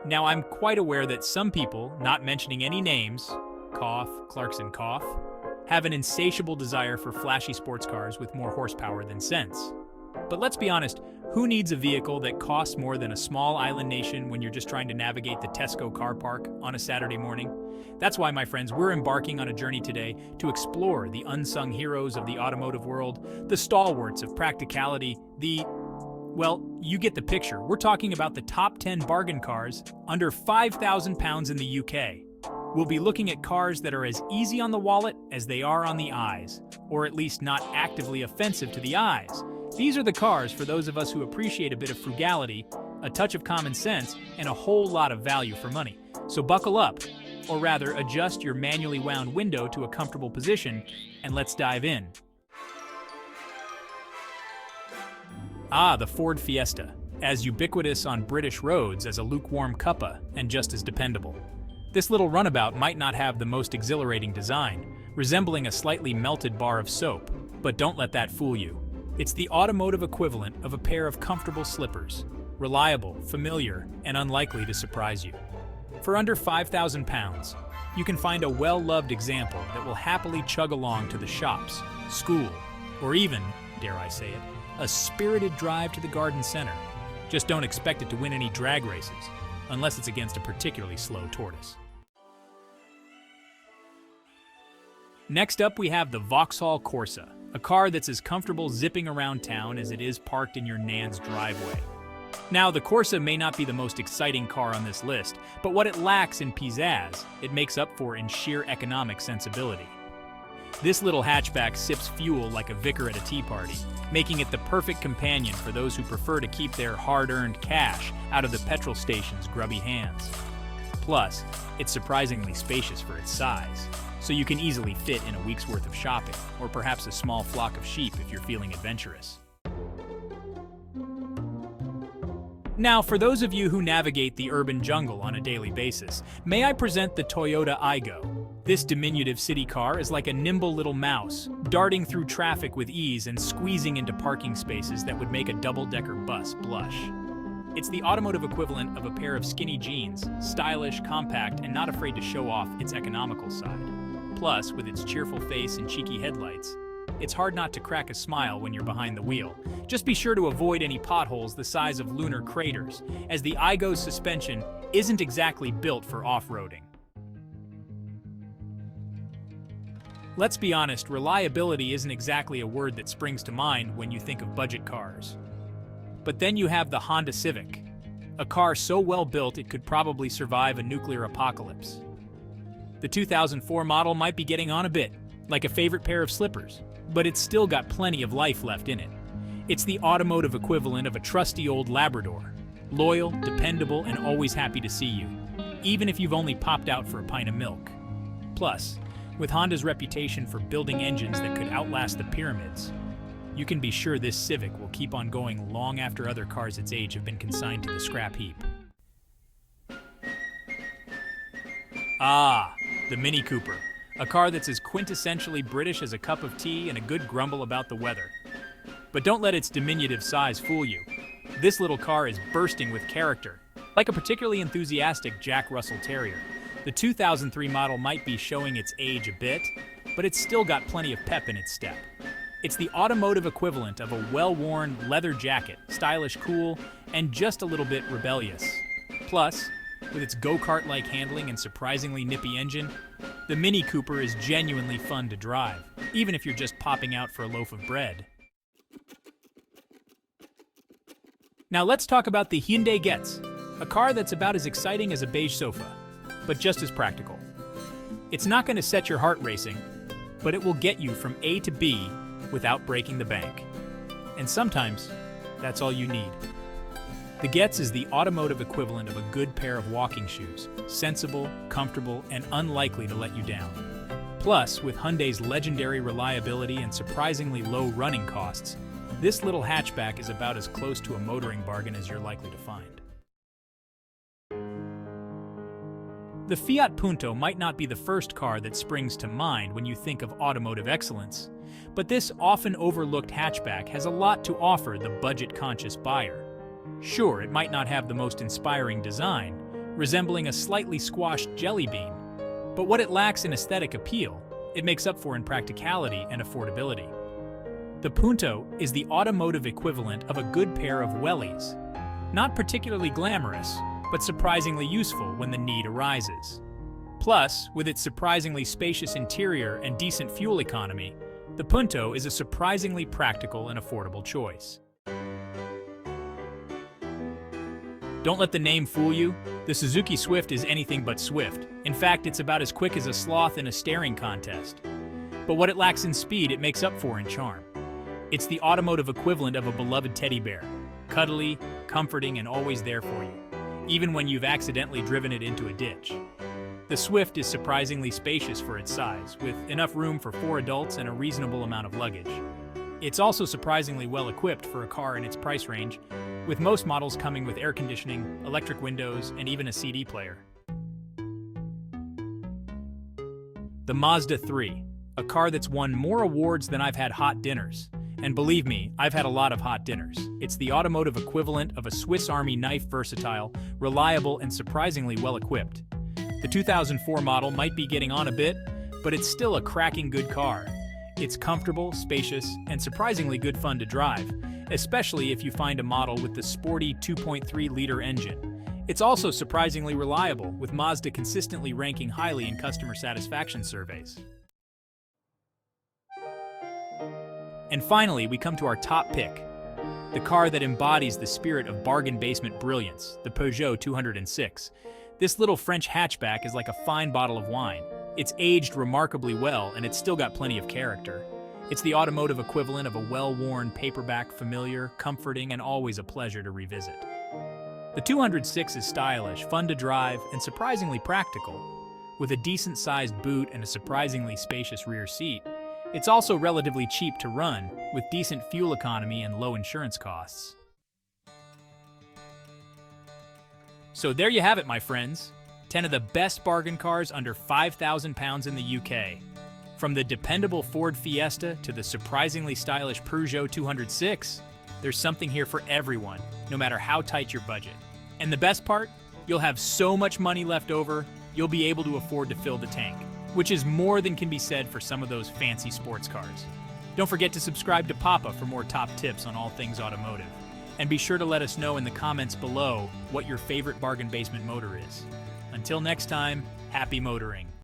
Now, I'm quite aware that some people, not mentioning any names, cough, Clarkson cough, have an insatiable desire for flashy sports cars with more horsepower than sense. But let's be honest, who needs a vehicle that costs more than a small island nation when you're just trying to navigate the Tesco car park on a Saturday morning? That's why, my friends, we're embarking on a journey today to explore the unsung heroes of the automotive world, the stalwarts of practicality, well, you get the picture. We're talking about the top 10 bargain cars under £5,000 in the UK. We'll be looking at cars that are as easy on the wallet as they are on the eyes, or at least not actively offensive to the eyes. These are the cars for those of us who appreciate a bit of frugality, a touch of common sense, and a whole lot of value for money. So buckle up, or rather adjust your manually wound window to a comfortable position, and let's dive in. The Ford Fiesta, as ubiquitous on British roads as a lukewarm cuppa and just as dependable. This little runabout might not have the most exhilarating design, resembling a slightly melted bar of soap, but don't let that fool you. It's the automotive equivalent of a pair of comfortable slippers, reliable, familiar, and unlikely to surprise you. For under £5,000, you can find a well-loved example that will happily chug along to the shops, school, or even, dare I say it, a spirited drive to the garden center. Just don't expect it to win any drag races, unless it's against a particularly slow tortoise. Next up, we have the Vauxhall Corsa, a car that's as comfortable zipping around town as it is parked in your nan's driveway. Now, the Corsa may not be the most exciting car on this list, but what it lacks in pizzazz, it makes up for in sheer economic sensibility. This little hatchback sips fuel like a vicar at a tea party, making it the perfect companion for those who prefer to keep their hard-earned cash out of the petrol station's grubby hands. Plus, it's surprisingly spacious for its size, so you can easily fit in a week's worth of shopping, or perhaps a small flock of sheep if you're feeling adventurous. Now, for those of you who navigate the urban jungle on a daily basis, may I present the Toyota Aygo. This diminutive city car is like a nimble little mouse, darting through traffic with ease and squeezing into parking spaces that would make a double-decker bus blush. It's the automotive equivalent of a pair of skinny jeans, stylish, compact, and not afraid to show off its economical side. Plus, with its cheerful face and cheeky headlights, it's hard not to crack a smile when you're behind the wheel. Just be sure to avoid any potholes the size of lunar craters, as the Aygo's suspension isn't exactly built for off-roading. Let's be honest, reliability isn't exactly a word that springs to mind when you think of budget cars. But then you have the Honda Civic, a car so well built it could probably survive a nuclear apocalypse. The 2004 model might be getting on a bit, like a favorite pair of slippers, but it's still got plenty of life left in it. It's the automotive equivalent of a trusty old Labrador, loyal, dependable, and always happy to see you, even if you've only popped out for a pint of milk. Plus, with Honda's reputation for building engines that could outlast the pyramids, you can be sure this Civic will keep on going long after other cars its age have been consigned to the scrap heap. The Mini Cooper, a car that's as quintessentially British as a cup of tea and a good grumble about the weather. But don't let its diminutive size fool you. This little car is bursting with character, like a particularly enthusiastic Jack Russell Terrier. The 2003 model might be showing its age a bit, but it's still got plenty of pep in its step. It's the automotive equivalent of a well-worn leather jacket, stylish, cool, and just a little bit rebellious. Plus, with its go-kart-like handling and surprisingly nippy engine, the Mini Cooper is genuinely fun to drive, even if you're just popping out for a loaf of bread. Now let's talk about the Hyundai Getz, a car that's about as exciting as a beige sofa, but just as practical. It's not going to set your heart racing, but it will get you from A to B without breaking the bank. And sometimes, that's all you need. The Getz is the automotive equivalent of a good pair of walking shoes, sensible, comfortable, and unlikely to let you down. Plus, with Hyundai's legendary reliability and surprisingly low running costs, this little hatchback is about as close to a motoring bargain as you're likely to find. The Fiat Punto might not be the first car that springs to mind when you think of automotive excellence, but this often overlooked hatchback has a lot to offer the budget-conscious buyer. Sure, it might not have the most inspiring design, resembling a slightly squashed jelly bean. But what it lacks in aesthetic appeal, it makes up for in practicality and affordability. The Punto is the automotive equivalent of a good pair of wellies. Not particularly glamorous, but surprisingly useful when the need arises. Plus, with its surprisingly spacious interior and decent fuel economy, the Punto is a surprisingly practical and affordable choice. Don't let the name fool you. The Suzuki Swift is anything but swift. In fact, it's about as quick as a sloth in a staring contest. But what it lacks in speed, it makes up for in charm. It's the automotive equivalent of a beloved teddy bear, cuddly, comforting, and always there for you, even when you've accidentally driven it into a ditch. The Swift is surprisingly spacious for its size, with enough room for 4 adults and a reasonable amount of luggage. It's also surprisingly well equipped for a car in its price range, with most models coming with air conditioning, electric windows, and even a CD player. The Mazda 3, a car that's won more awards than I've had hot dinners. And believe me, I've had a lot of hot dinners. It's the automotive equivalent of a Swiss Army knife, versatile, reliable, and surprisingly well equipped. The 2004 model might be getting on a bit, but it's still a cracking good car. It's comfortable, spacious, and surprisingly good fun to drive, especially if you find a model with the sporty 2.3-liter engine. It's also surprisingly reliable, with Mazda consistently ranking highly in customer satisfaction surveys. And finally, we come to our top pick, the car that embodies the spirit of bargain basement brilliance, the Peugeot 206. This little French hatchback is like a fine bottle of wine. It's aged remarkably well, and it's still got plenty of character. It's the automotive equivalent of a well-worn paperback, familiar, comforting, and always a pleasure to revisit. The 206 is stylish, fun to drive, and surprisingly practical. With a decent-sized boot and a surprisingly spacious rear seat, it's also relatively cheap to run, with decent fuel economy and low insurance costs. So there you have it, my friends. 10 of the best bargain cars under £5,000 in the UK. From the dependable Ford Fiesta to the surprisingly stylish Peugeot 206, there's something here for everyone, no matter how tight your budget. And the best part? You'll have so much money left over, you'll be able to afford to fill the tank, which is more than can be said for some of those fancy sports cars. Don't forget to subscribe to Papa for more top tips on all things automotive. And be sure to let us know in the comments below what your favorite bargain basement motor is. Until next time, happy motoring.